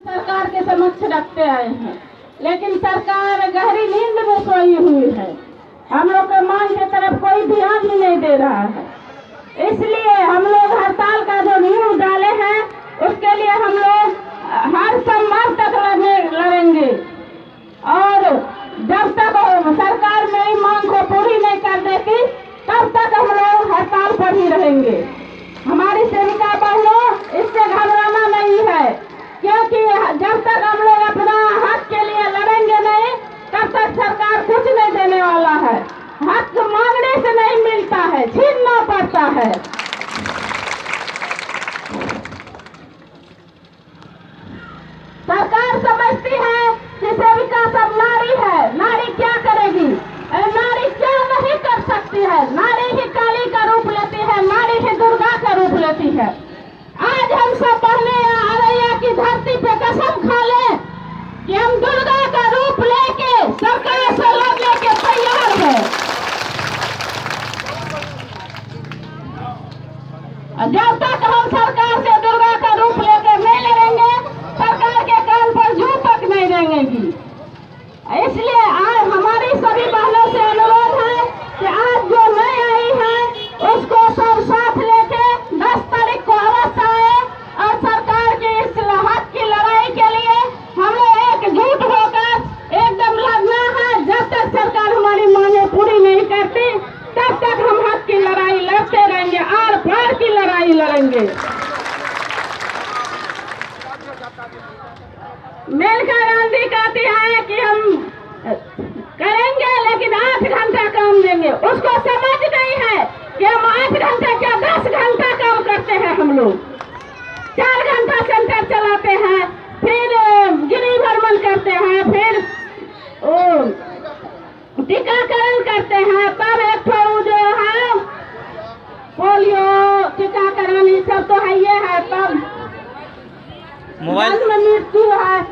सरकार के समक्ष रखते आए हैं, लेकिन सरकार गहरी नींद में सोई हुई है। हम लोग के मांग की तरफ कोई ध्यान ही नहीं दे रहा है। इसलिए हम लोग हड़ताल का जो नींव डाले हैं उसके लिए हम लोग हर संभव तक लड़ेंगे और जब तक सरकार मेरी मांग को पूरी नहीं कर देती तब तक हम लोग हड़ताल पर ही रहेंगे। हमारी सेविका बहनों, इससे घबराना नहीं है, क्योंकि जब तक हम लोग अपना हक के लिए लड़ेंगे नहीं तब तक सरकार कुछ नहीं देने वाला है। हक मांगने से नहीं मिलता है, छीनना पड़ता है। सरकार समझती है कि सेविका सब नारी है, नारी क्या करेगी, नारी क्या नहीं कर सकती है। नारी ही काली का रूप लेती है, नारी ही दुर्गा का रूप लेती है। आज हम सब बहने औरैया की धरती पे कसम खा ले कि हम दुर्गा का रूप लेके सरकार से लड़ने के तैयार है। जब तक हम सरकार से दुर्गा का रूप लेकर नहीं लड़ेंगे, सरकार के कान पर जू तक नहीं देंगे। इसलिए आज हमारी सभी बहनों से अनुरोध है कि आज जो नई आई है उसको सब साथ लेके 10 तारीख को अवश्य आए और सरकार के इस हक की लड़ाई के लिए हम लोग एकजुट होकर एकदम लड़ना है। जब तक सरकार हमारी मांगे पूरी नहीं करती तब तक हम हक की लड़ाई लड़ते रहेंगे, आर पार की लड़ाई लड़ेंगे। मेनका गांधी कहती है कि हम करेंगे लेकिन 8 घंटा काम देंगे। उसको समझ नहीं है कि हम 8 घंटा क्या 10 घंटा काम करते हैं। हम लोग 4 घंटा सेंटर चलाते हैं, फिर गिरी भ्रमण करते हैं, फिर टीकाकरण करते हैं, तब एक जो है पोलियो टीकाकरण ये सब तो है, ये है, तब मोबाइल में मृत्यु है,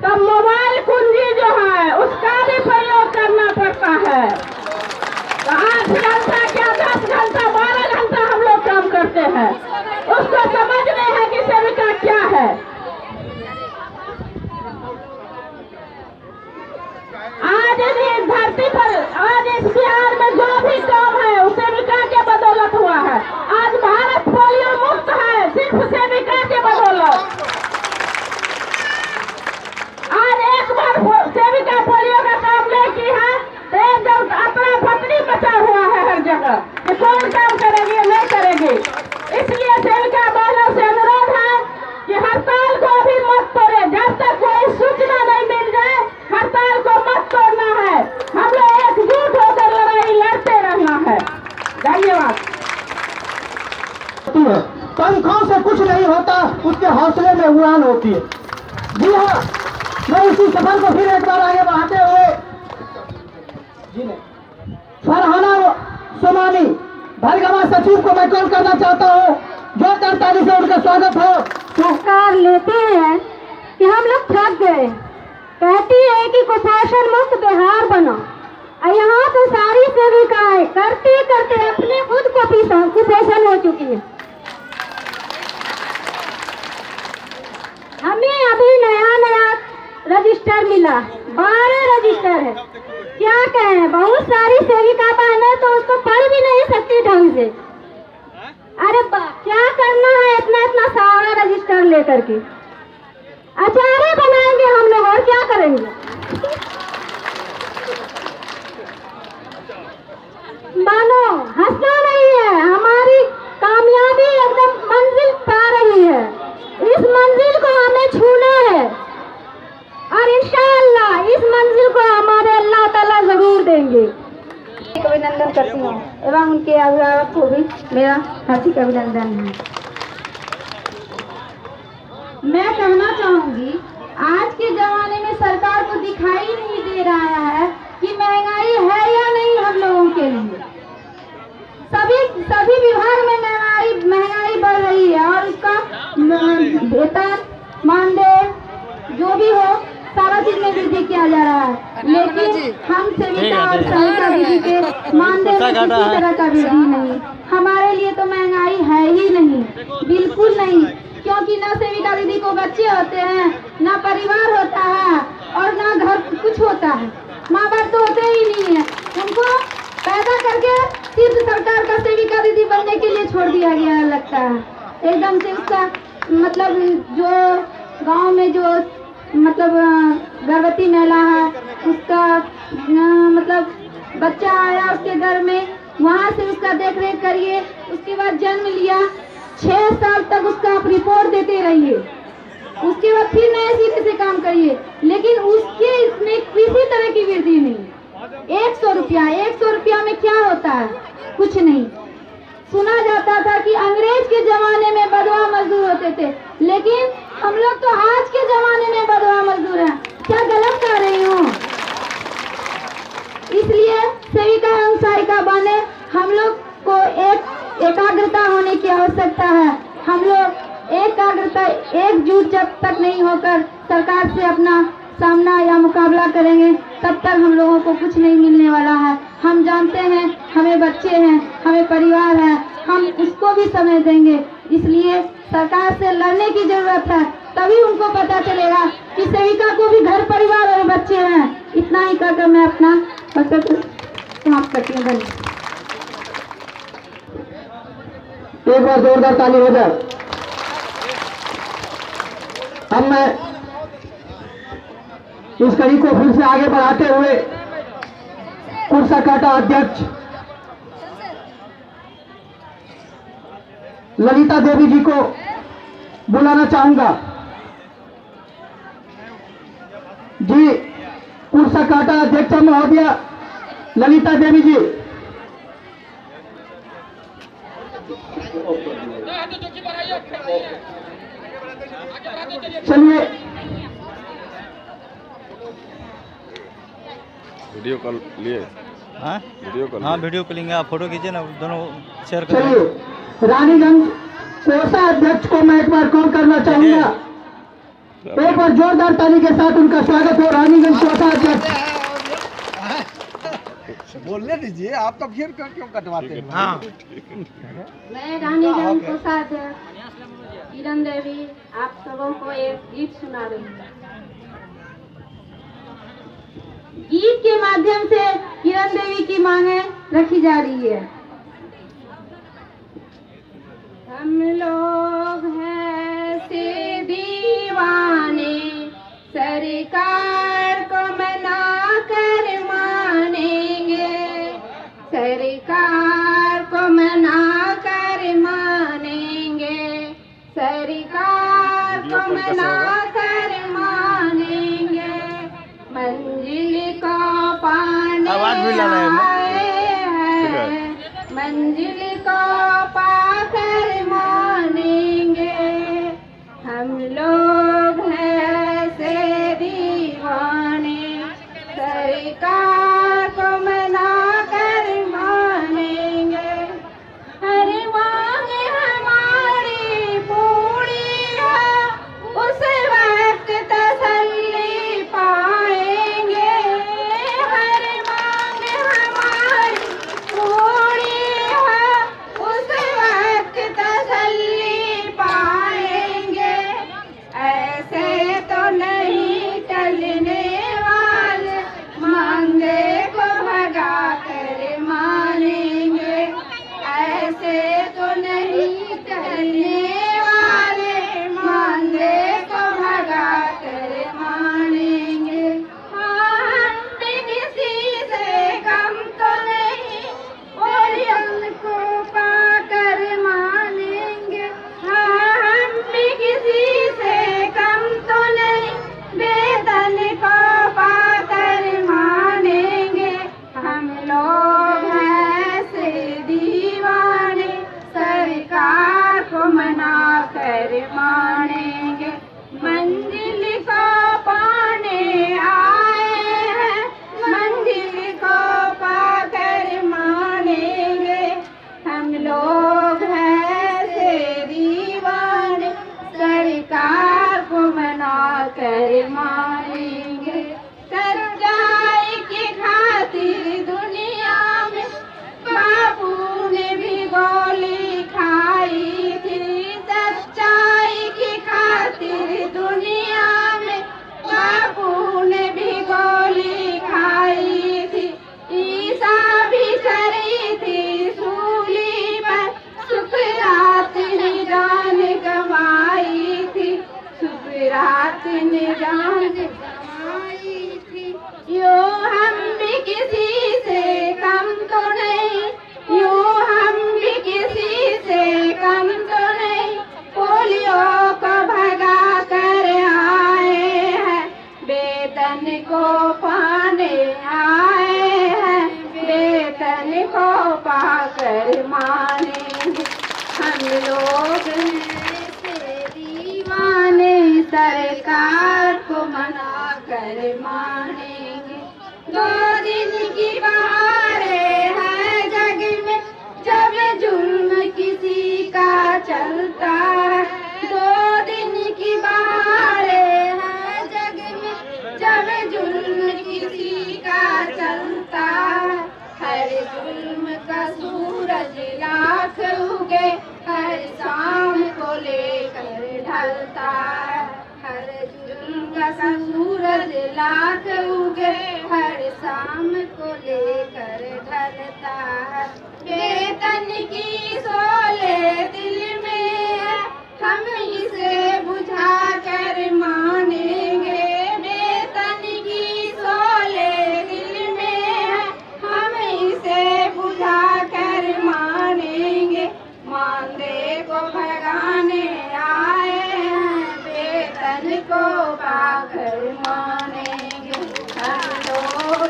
तब मोबाइल कुंजी जो है उसका भी प्रयोग करना पड़ता है। तो 8 घंटा क्या 10 घंटा 12 घंटा हम लोग काम करते हैं। उसको समझने है कि सेविका क्या है। आज इस धरती पर, आज इस बिहार में जो भी काम है वो सेविका के बदौलत हुआ है। आज भारत पोलियो मुक्त है सिर्फ सेविका के बदौलत। आज एक बार सेविका पोलियो का काम नहीं की है तो एकदम अपना पत्नी बचा हुआ है हर जगह कि कौन काम करेगी नहीं करेगी। इसलिए सेविका बहनों से अनुरोध है कि हड़ताल को अभी मत तोड़े। जब तक कोई सूचना नहीं मिल जाए हड़ताल को मत तोड़ना है। हम लोग एकजुट होकर लड़ाई लड़ते रहना है। धन्यवाद। पंखों से कुछ नहीं होता, उसके हौसले में उड़ान होती है। जी हाँ, मैं इसी सफर को फिर एक बार आगे बढ़ाते हुए फरहाना सोमानी भरगवा सचिव को मैं कॉल करना चाहता हूँ। जो करताली से उनका स्वागत हो। सरकार लेते हैं कि हम लोग थक गए, कहती है कि कुपोषण मुक्त बिहार बनो, और यहाँ तो सारी सेविकाएं करते करते अपने खुद को कुपोषण हो चुकी है। हमें अभी नया रजिस्टर मिला, 12 रजिस्टर है। क्या कहें, बहुत सारी सेविका बहनें तो उसको पढ़ भी नहीं सकती ढंग से। अरे क्या करना है इतना सारा रजिस्टर लेकर के? अचार बनाएंगे हम लोग और क्या करेंगे? मानो हंसना नहीं है, हमारी कामयाबी एकदम मंजिल पा रही है। इस मंजिल को हमें छूना है और इंशाअल्लाह इस मंजिल को हमारे अल्लाह ताला जरूर देंगे। अभिनंदन करती हूँ एवं उनके अभिभावक को भी मेरा हार्दिक अभिनंदन है। मैं कहना चाहूंगी, आज के जमाने में सरकार को दिखाई नहीं दे रहा है कि महंगाई है या नहीं हम लोगों के लिए। सभी विभाग में महंगाई बढ़ रही है और उसका वेतन मानदेय जो भी हो सारा चीज में वृद्धि किया जा रहा है, लेकिन हम सेविका और सहायिका दीदी के मानदेय में किसी तरह का वृद्धि नहीं। हमारे लिए तो महंगाई है ही नहीं, बिल्कुल नहीं, क्योंकि न सेविका दीदी को बच्चे होते हैं, न परिवार होता है और ना घर कुछ होता है। माँ बाप तो होते ही नहीं है, उनको पैदा करके सिर्फ सरकार का सेविका दीदी बनने के लिए छोड़ दिया गया है लगता है। एकदम से उसका मतलब जो गांव में जो मतलब गर्भवती महिला है उसका मतलब बच्चा आया उसके घर में, वहाँ से उसका देख रेख करिए, उसके बाद जन्म लिया, 6 साल तक उसका आप रिपोर्ट देते रहिए, उसके बाद फिर नए सिरे से काम करिए, लेकिन उसके इसमें किसी तरह की वृद्धि नहीं। 100 रुपया में क्या होता है? कुछ नहीं। सुना जाता था कि अंग्रेज के जमाने में बदवा मजदूर होते थे, लेकिन हम लोग तो आज के जमाने में बदवा मजदूर हैं। क्या गलत कर रही हूँ? इसलिए सेविका एवं सहायिका बने, हम लोग को एकाग्रता होने की आवश्यकता है। हम लोग एकाग्रता एकजुट जब तक नहीं होकर सरकार से अपना सामना या मुकाबला करेंगे तब तक हम लोगों को कुछ नहीं मिलने वाला है। हम जानते हैं हमें बच्चे हैं, हमें परिवार है, हम उसको भी समय देंगे। इसलिए सरकार से लड़ने की जरूरत है, तभी उनको पता चलेगा कि सेविका को भी घर परिवार और बच्चे हैं। इतना ही कहकर मैं अपना वक्तव्य समाप्त करती हूँ। धन्यवाद। एक बार जोरदार ताली हो जाए। अब मैं इस कड़ी को फिर से आगे बढ़ाते हुए कुर्साकाटा अध्यक्ष ललिता देवी जी को बुलाना चाहूंगा। जी, कुर्साकाटा अध्यक्ष महोदया ललिता देवी जी। चलिए, वीडियो कॉल लिए? हाँ वीडियो कॉल? हाँ, वीडियो कॉलिंग है, आप फोटो खींचे ना, दोनों शेयर करें। चलिए, रानीगंज कोसा अध्यक्ष को मैं एक बार कॉल करना चाहूंगा। एक बार जोरदार ताली के साथ उनका स्वागत हो। रानीगंज कोसा अध्यक्ष। बोलने दीजिए, आप तो फिर क्यों कटवाते हैं? हाँ, मैं रानीगंज कोसा अध्यक्ष किरण देवी आप सबों को एक गीत सुना रही हूँ। गीत के माध्यम से किरण देवी की मांगे रखी जा रही है। हम लोग हैं से दीवाने, सरकार को मना कर मानेंगे, सरकार को मना कर मानेंगे, सरकार को मना कर मानेंगे, मंजिल को पाने आवाज भी लाना है। आए हैं, मंजिल को पाकर मानेंगे, हम लोग हैं से दीवाने, सरकार को मना कर मानेंगे, हर मांग हमारी पूरी है, उस वक्त तसल्ली पाएंगे, हर मांग हमारी पूरी है, उस वक्त तसल्ली पाएंगे, ऐसे तो नहीं टलने वाले, मांगे को भगा कर मानेंगे, ऐसे तो नहीं टलने वाले, मांगे को भगा कर मानेंगे, हम भी किसी से कम तो नहीं, ओरियन को पाकर मानेंगे, हम भी किसी से कम तो नहीं, वेतन को पाकर मानेंगे, हम लोग हैं से दीवाने, सरकार को मना कर मानेंगे, मंजिल को पाने आए हैं, मंजिल को पाकर मानेंगे, हम लोग हैं से दीवाने, सरकार को मना कर मानेंगे, सच्चाई की खातिर दुनिया में बापू ने भी गोली खाई थी, सच्चाई की खातिर दुनिया में बात ने जान जमाई थी। यूं हम भी किसी से कम तो नहीं, यूं हम भी किसी से कम तो नहीं, पोलियो को भगा कर आए हैं, वेतन को पाने आए हैं, वेतन को पाकर मानेंगे हम लोग ऐसे दीवाने, सरकार को मना कर मानेंगे। 2 दिन की बहारें हैं जग में, जब जुल्म किसी का चलता है। 2 दिन की बहारें हैं जग में, जब जुल्म किसी का चलता है। हर जुल्म का सूरज लाख उगे, हर शाम को लेकर ढलता है। हर जुल्म का सूरज लाख उगे, हर शाम को लेकर ढलता है। वेतन की शोले दिल में है, हम इसे बुझा कर मानेंगे। वेतन की शोले दिल में है, हम इसे बुझा कर मानेंगे। मानदेय को भगाने आए हैं, वेतन को पाकर मानेंगे हम लोग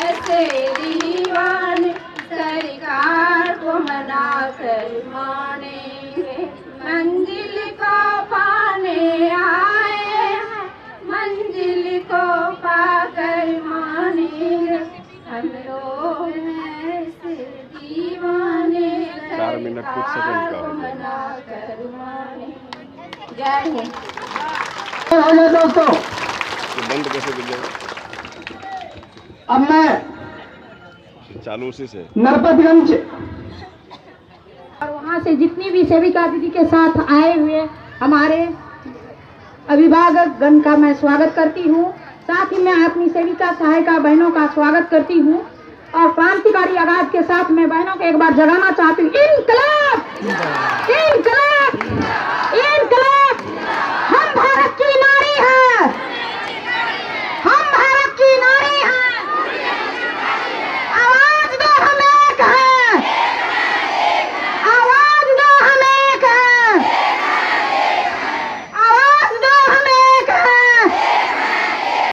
ऐसे दीवाने, सरकार को मना कर मानेंगे। मंजिल को पाने आए हैं, मंजिल को पाकर मानेंगे हम लोग ऐसे दीवाने, 4 मिनट कुछ सेकंड का को मना कर मानेंगे। जय हिंद। हो गया दोस्तों, तो बंद कैसे कर जाएगा? अब मैं चालू उसी से। नरपतगंज और वहाँ से जितनी भी सेविका दीदी के साथ आए हुए हमारे अभिभावक गण का मैं स्वागत करती हूँ। साथ ही मैं अपनी सेविका सहायिका बहनों का स्वागत करती हूँ और क्रांतिकारी आगाज के साथ मैं बहनों को एक बार जगाना चाहती हूँ, इंकलाब, इंकलाब।